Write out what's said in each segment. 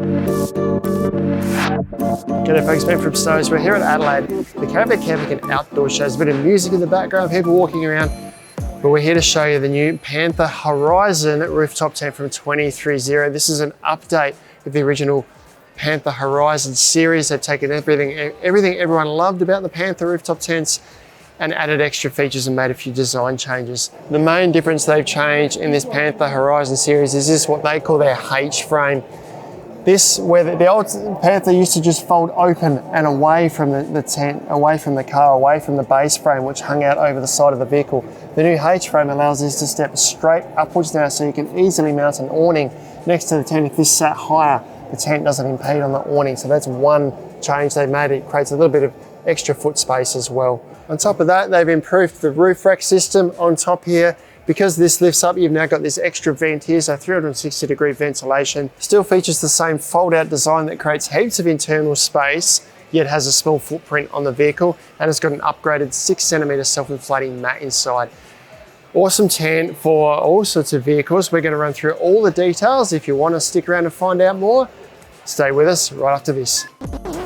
G'day folks, Ben from Stow. We're here at Adelaide, the Caravan Camping and Outdoor Show. There's a bit of music in the background, people walking around, but we're here to show you the new Panther Horizon rooftop tent from 23Zero. This is an update of the original Panther Horizon series. They've taken everything everyone loved about the Panther rooftop tents and added extra features and made a few design changes. The main difference they've changed in this Panther Horizon series is this, what they call their H-frame. This, where the old Panther used to just fold open and away from the tent, away from the car, away from the base frame, which hung out over the side of the vehicle. The new H-frame allows this to step straight upwards now, so you can easily mount an awning next to the tent. If this sat higher, the tent doesn't impede on the awning. So that's one change they've made. It creates a little bit of extra foot space as well. On top of that, they've improved the roof rack system on top here. Because this lifts up, you've now got this extra vent here, so 360-degree ventilation. Still features the same fold-out design that creates heaps of internal space, yet has a small footprint on the vehicle, and it's got an upgraded 6cm self-inflating mat inside. Awesome tent for all sorts of vehicles. We're going to run through all the details. If you want to stick around and find out more, stay with us right after this.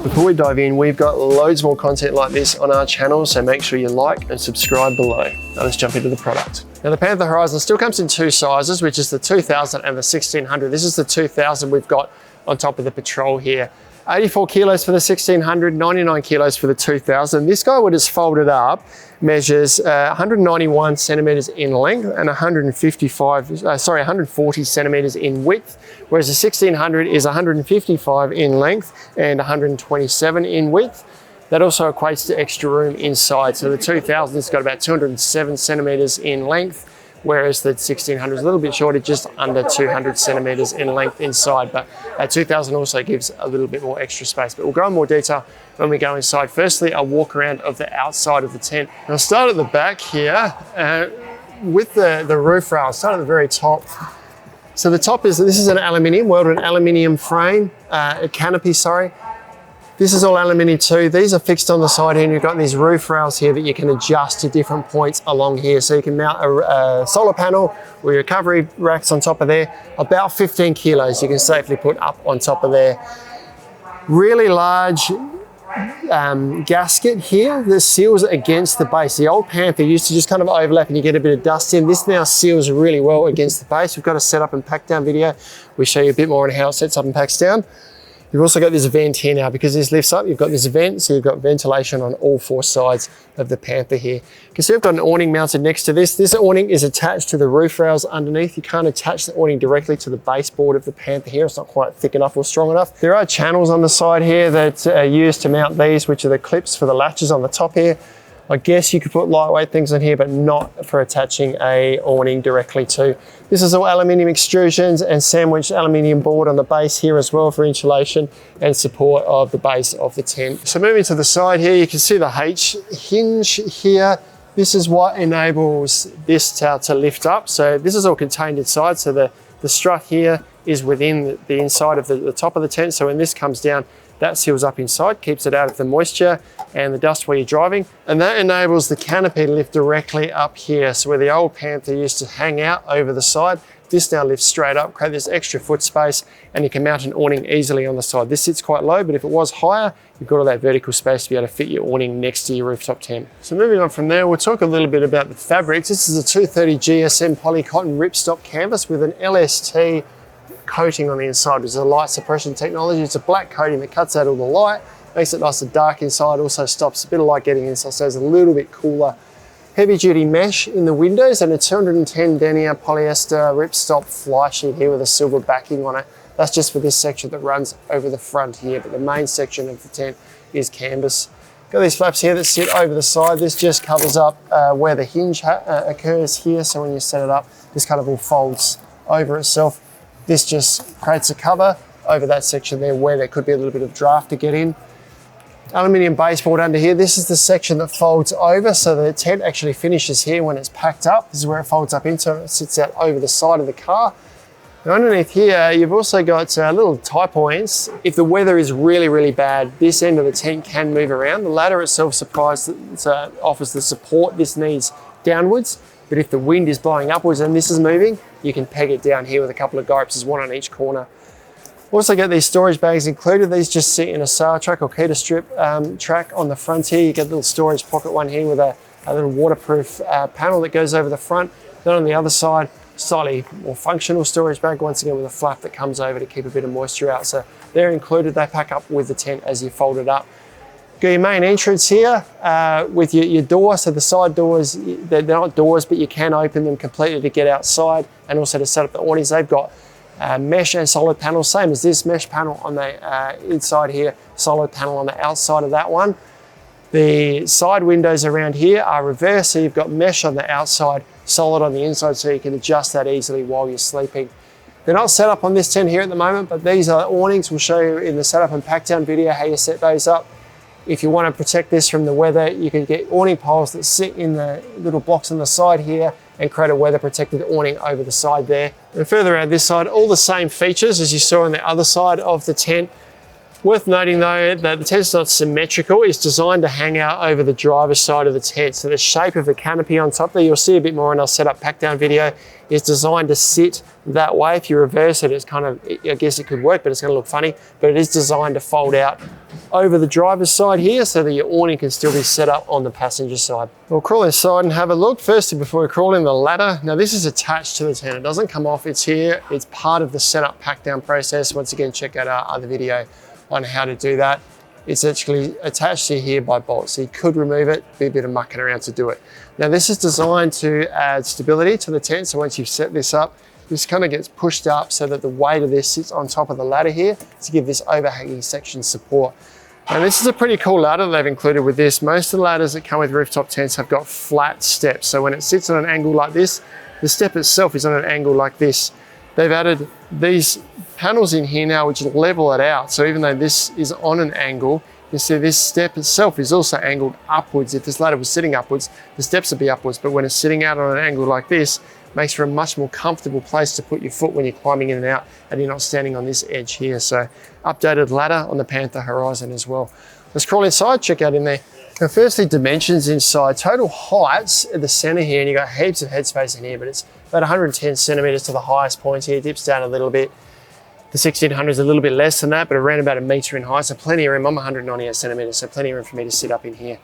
Before we dive in, we've got loads more content like this on our channel, so make sure you like and subscribe below. Now let's jump into the product. Now the Panther Horizon still comes in two sizes, which is the 2000 and the 1600. This is the 2000 we've got on top of the Patrol here. 84 kilos for the 1600, 99 kilos for the 2000. This guy, when it's folded up, measures 191 centimeters in length and 140 centimeters in width, whereas the 1600 is 155 in length and 127 in width. That also equates to extra room inside. So the 2000 has got about 207 centimeters in length, whereas the 1600 is a little bit shorter, just under 200 centimeters in length inside. But 2000 also gives a little bit more extra space. But we'll go in more detail when we go inside. Firstly, a walk around of the outside of the tent. And I'll start at the back here with the roof rail. I'll start at the very top. So the top this is an aluminium, welded aluminium frame, a canopy, sorry. This is all aluminium too. These are fixed on the side here, and you've got these roof rails here that you can adjust to different points along here. So you can mount a solar panel or your recovery racks on top of there. About 15 kilos you can safely put up on top of there. Really large gasket here that seals against the base. The old Panther used to just kind of overlap and you get a bit of dust in. This now seals really well against the base. We've got a set up and pack down video. We show you a bit more on how it sets up and packs down. You've also got this vent here now. Because this lifts up, you've got this vent, so you've got ventilation on all four sides of the Panther here. You can see I've got an awning mounted next to this. This awning is attached to the roof rails underneath. You can't attach the awning directly to the baseboard of the Panther here. It's not quite thick enough or strong enough. There are channels on the side here that are used to mount these, which are the clips for the latches on the top here. I guess you could put lightweight things on here, but not for attaching a awning directly to. This is all aluminium extrusions and sandwiched aluminium board on the base here as well for insulation and support of the base of the tent. So moving to the side here, you can see the H hinge here. This is what enables this to lift up. So this is all contained inside. So the strut here is within the inside of the top of the tent. So when this comes down, that seals up inside, keeps it out of the moisture and the dust while you're driving. And that enables the canopy to lift directly up here. So where the old Panther used to hang out over the side, this now lifts straight up, create this extra foot space, and you can mount an awning easily on the side. This sits quite low, but if it was higher, you've got all that vertical space to be able to fit your awning next to your rooftop tent. So moving on from there, we'll talk a little bit about the fabrics. This is a 230 GSM polycotton ripstop canvas with an LST coating on the inside, which is a light suppression technology. It's a black coating that cuts out all the light, makes it nice and dark inside, also stops a bit of light getting inside, so it's a little bit cooler. Heavy duty mesh in the windows and a 210 denier polyester ripstop fly sheet here with a silver backing on it. That's just for this section that runs over the front here, but the main section of the tent is canvas. Got these flaps here that sit over the side. This just covers up where the hinge occurs here, so when you set it up, this kind of all folds over itself. This just creates a cover over that section there where there could be a little bit of draft to get in. Aluminium baseboard under here. This is the section that folds over, so the tent actually finishes here when it's packed up. This is where it folds up into. It sits out over the side of the car. And underneath here, you've also got little tie points. If the weather is really, really bad, this end of the tent can move around. The ladder itself offers the support this needs downwards. But if the wind is blowing upwards and this is moving, you can peg it down here with a couple of gropes, one on each corner. Also get these storage bags included. These just sit in a sail track or keter strip track on the front here. You get a little storage pocket one here with a little waterproof panel that goes over the front. Then on the other side, slightly more functional storage bag, once again with a flap that comes over to keep a bit of moisture out. So they're included, they pack up with the tent as you fold it up. Got your main entrance here with your door. So the side doors, they're not doors, but you can open them completely to get outside and also to set up the awnings. They've got mesh and solid panels, same as this, mesh panel on the inside here, solid panel on the outside of that one. The side windows around here are reversed, so you've got mesh on the outside, solid on the inside, so you can adjust that easily while you're sleeping. They're not set up on this tent here at the moment, but these are awnings. We'll show you in the setup and pack down video how you set those up. If you want to protect this from the weather, you can get awning poles that sit in the little blocks on the side here and create a weather protected awning over the side there. And further out this side, all the same features as you saw on the other side of the tent. Worth noting though that the tent's not symmetrical. It's designed to hang out over the driver's side of the tent. So the shape of the canopy on top there, you'll see a bit more in our setup pack down video, is designed to sit that way. If you reverse it, it's kind of, I guess it could work, but it's going to look funny. But it is designed to fold out over the driver's side here so that your awning can still be set up on the passenger side. We'll crawl inside and have a look. Firstly, before we crawl in, the ladder. Now this is attached to the tent. It doesn't come off, it's here. It's part of the setup pack down process. Once again, check out our other video on how to do that. It's actually attached to here by bolts, so you could remove it, be a bit of mucking around to do it. Now this is designed to add stability to the tent, so once you've set this up, this kind of gets pushed up so that the weight of this sits on top of the ladder here to give this overhanging section support. And this is a pretty cool ladder they've included with this. Most of the ladders that come with rooftop tents have got flat steps, so when it sits on an angle like this, the step itself is on an angle like this. They've added these panels in here now which level it out. So even though this is on an angle, you see this step itself is also angled upwards. If this ladder was sitting upwards, the steps would be upwards, but when it's sitting out on an angle like this, it makes for a much more comfortable place to put your foot when you're climbing in and out and you're not standing on this edge here. So updated ladder on the Panther Horizon as well. Let's crawl inside, check out in there. Now firstly, dimensions inside. Total heights at the center here, and you've got heaps of headspace in here, but it's about 110 centimeters to the highest point here. Dips down a little bit. The 1600 is a little bit less than that, but around about a meter in height, so plenty of room. I'm 198 centimeters, so plenty of room for me to sit up in here.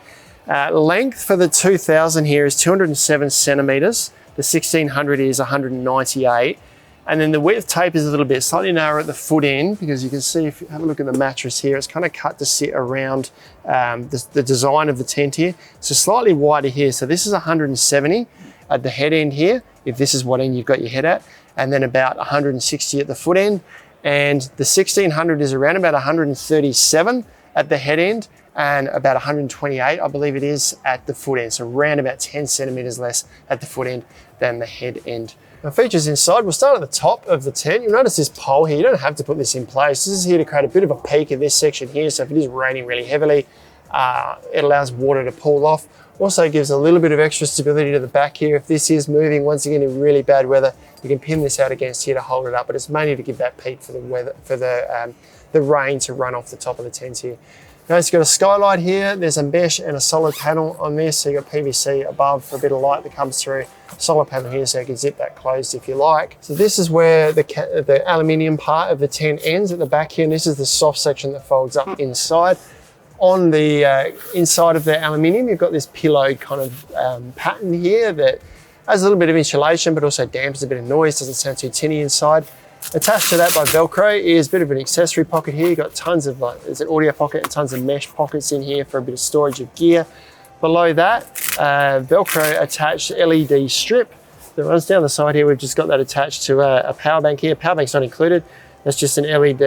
Length for the 2000 here is 207 centimeters. The 1600 is 198. And then the width tape is a little bit slightly narrower at the foot end, because you can see, if you have a look at the mattress here, it's kind of cut to sit around the design of the tent here. So slightly wider here. So this is 170 at the head end here, if this is what end you've got your head at, and then about 160 at the foot end. And the 1600 is around about 137 at the head end and about 128, I believe it is, at the foot end. So around about 10 centimeters less at the foot end than the head end. Now features inside, we'll start at the top of the tent. You'll notice this pole here, you don't have to put this in place. This is here to create a bit of a peak in this section here. So if it is raining really heavily, it allows water to pool off. Also gives a little bit of extra stability to the back here. If this is moving, once again, in really bad weather, you can pin this out against here to hold it up, but it's mainly to give that peak for the weather, for the rain to run off the top of the tent here. Now it's got a skylight here. There's a mesh and a solid panel on this. So you've got PVC above for a bit of light that comes through. Solid panel here, so you can zip that closed if you like. So this is where the aluminium part of the tent ends at the back here, and this is the soft section that folds up inside. On the inside of the aluminium, you've got this pillowed kind of pattern here that has a little bit of insulation, but also dampens a bit of noise, doesn't sound too tinny inside. Attached to that by Velcro is a bit of an accessory pocket here. You've got tons of, there's an audio pocket and tons of mesh pockets in here for a bit of storage of gear. Below that, Velcro attached LED strip that runs down the side here. We've just got that attached to a power bank here. Power bank's not included. That's just an LED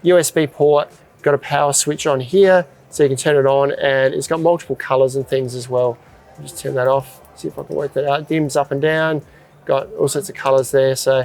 USB port. Got a power switch on here, so you can turn it on, and it's got multiple colors and things as well. I'll just turn that off, see if I can work that out. Dims up and down, got all sorts of colors there. So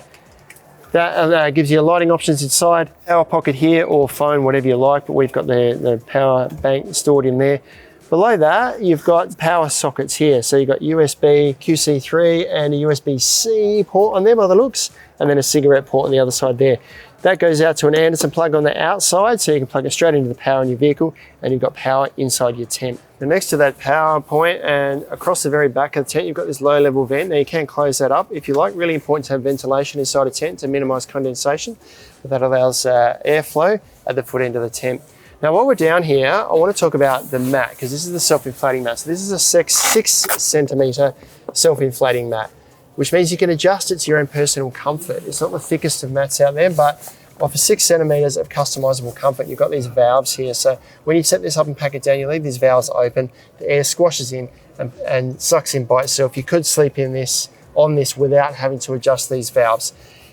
that gives you lighting options inside. Power pocket here or phone, whatever you like, but we've got the power bank stored in there. Below that, you've got power sockets here. So you've got USB QC3 and a USB-C port on there by the looks, and then a cigarette port on the other side there. That goes out to an Anderson plug on the outside, so you can plug it straight into the power in your vehicle, and you've got power inside your tent. Now, next to that power point and across the very back of the tent, you've got this low level vent. Now you can close that up if you like. Really important to have ventilation inside a tent to minimize condensation, but that allows airflow at the foot end of the tent. Now, while we're down here, I want to talk about the mat, because this is the self-inflating mat. So this is a 6 centimeter self-inflating mat, which means you can adjust it to your own personal comfort. It's not the thickest of mats out there, but for 6 centimeters of customizable comfort, you've got these valves here. So when you set this up and pack it down, you leave these valves open, the air squashes in and sucks in by itself. You could sleep in this, on this, without having to adjust these valves.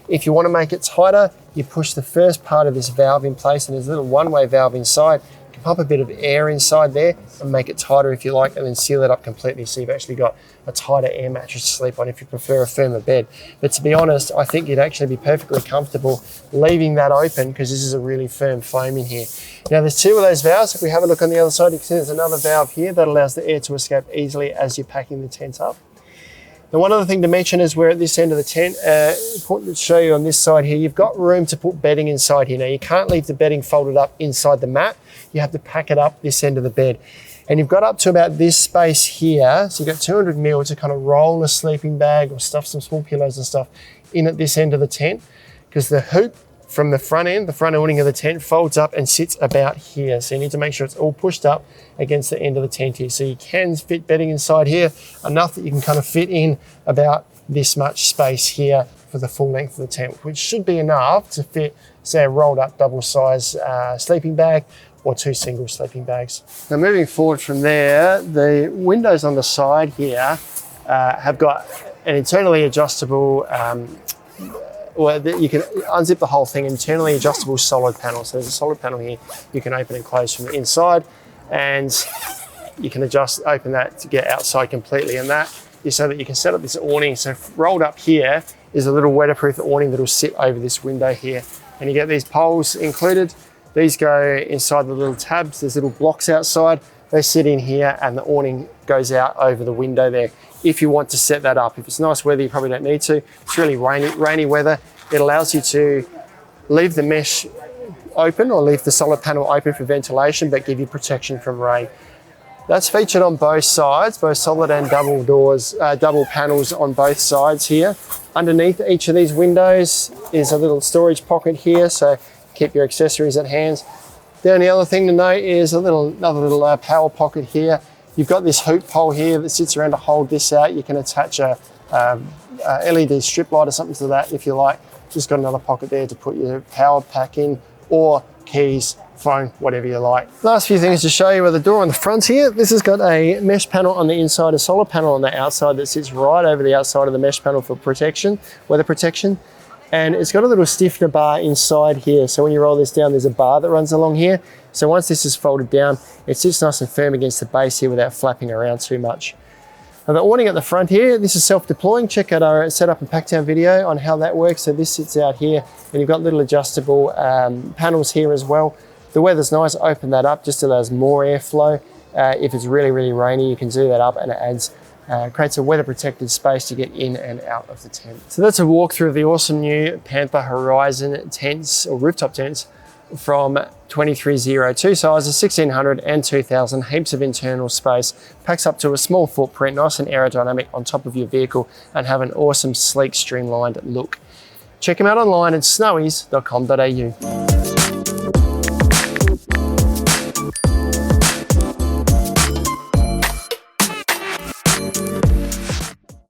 If you want to make it tighter, you push the first part of this valve in place, and there's a little one-way valve inside. You can pump a bit of air inside there and make it tighter if you like, and then seal it up completely, so you've actually got a tighter air mattress to sleep on if you prefer a firmer bed. But to be honest, I think you'd actually be perfectly comfortable leaving that open, because this is a really firm foam in here. Now, there's 2 of those valves. If we have a look on the other side, you can see there's another valve here that allows the air to escape easily as you're packing the tent up. Now, one other thing to mention is we're at this end of the tent. Important to show you on this side here, you've got room to put bedding inside here. Now, you can't leave the bedding folded up inside the mat. You have to pack it up this end of the bed. And you've got up to about this space here. So you've got 200 mil to kind of roll a sleeping bag or stuff some small pillows and stuff in at this end of the tent, because the hoop from the front end, the front awning of the tent, folds up and sits about here. So you need to make sure it's all pushed up against the end of the tent here. So you can fit bedding inside here, enough that you can kind of fit in about this much space here for the full length of the tent, which should be enough to fit, say, a rolled up double size sleeping bag or 2 single sleeping bags. Now, moving forward from there, the windows on the side here have got an internally adjustable you can unzip the whole thing, internally adjustable solid panel. So there's a solid panel here you can open and close from the inside, and you can open that to get outside completely. And that is so that you can set up this awning. So rolled up here is a little weatherproof awning that will sit over this window here. And you get these poles included. These go inside the little tabs. There's little blocks outside. They sit in here, and the awning goes out over the window there. If you want to set that up, if it's nice weather, you probably don't need to. It's really rainy weather. It allows you to leave the mesh open or leave the solid panel open for ventilation, but give you protection from rain. That's featured on both sides, both solid and double doors, double panels on both sides here. Underneath each of these windows is a little storage pocket here, so keep your accessories at hand. The only other thing to note is another little power pocket here. You've got this hoop pole here that sits around to hold this out. You can attach a LED strip light or something to that if you like. Just got another pocket there to put your power pack in, or keys, phone, whatever you like. Last few things to show you with the door on the front here. This has got a mesh panel on the inside, a solid panel on the outside that sits right over the outside of the mesh panel for protection, weather protection. And it's got a little stiffener bar inside here. So when you roll this down, there's a bar that runs along here. So once this is folded down, it sits nice and firm against the base here without flapping around too much. Now, the awning at the front here, this is self-deploying. Check out our setup and pack down video on how that works. So this sits out here, and you've got little adjustable panels here as well. The weather's nice, open that up, just allows more airflow. If it's really, really rainy, you can do that up, and it adds creates a weather protected space to get in and out of the tent. So that's a walkthrough of the awesome new Panther Horizon tents, or rooftop tents, from 23Zero, 2 sizes, 1600 and 2000, heaps of internal space, packs up to a small footprint, nice and aerodynamic on top of your vehicle, and have an awesome, sleek, streamlined look. Check them out online at snowies.com.au.